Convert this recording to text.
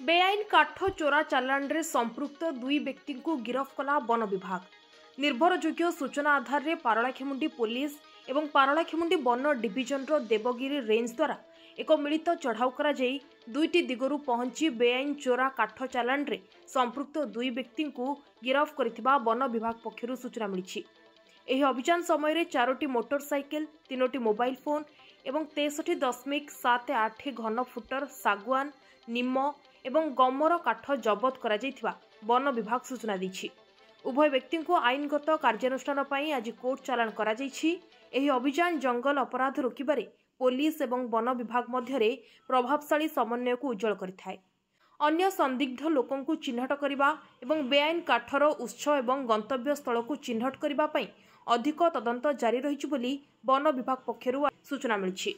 बेआईन काठ चोरा चालाण रे संपृक्त दुई व्यक्ति को गिरफ कला वन विभाग। निर्भरयोग्य सूचना आधार रे पारलाखेमुंडी पुलिस एवं पारलाखेमुंडी वन डिविजन रो देवगिरी रेंज द्वारा एक मिलित चढ़ाऊ करा जाई दुईटी दिगरु पहुंची बेआईन चोरा काठ चालाण रे संपृक्त दुई व्यक्ति को गिरफ करथिबा वन विभाग पक्षरु सूचना मिली। एही अभियान समय रे 4टी मोटरसाइकेल 3टी मोबाइल फोन एवं 63.78 घन फुटर सागवान निम एवं गमर काठ जबत करा जायथिबा वन विभाग सूचना दी। उभय व्यक्ति को आईनगत कार्यानुष्ठान पई आज कोर्ट चालाण करा जायछि। एही अभियान जंगल अपराध रोकिबारे पुलिस एवं वन विभाग मध्यरे प्रभावशाली समन्वय को उज्जवल करिथाय। अन्य संदिग्ध लोकों को चिन्हट करने एवं बेआईन काठर उत्स एवं गंतव्य स्थल को चिन्हट करने अधिक तदंत जारी रही वन विभाग पक्षरु सूचना मिली।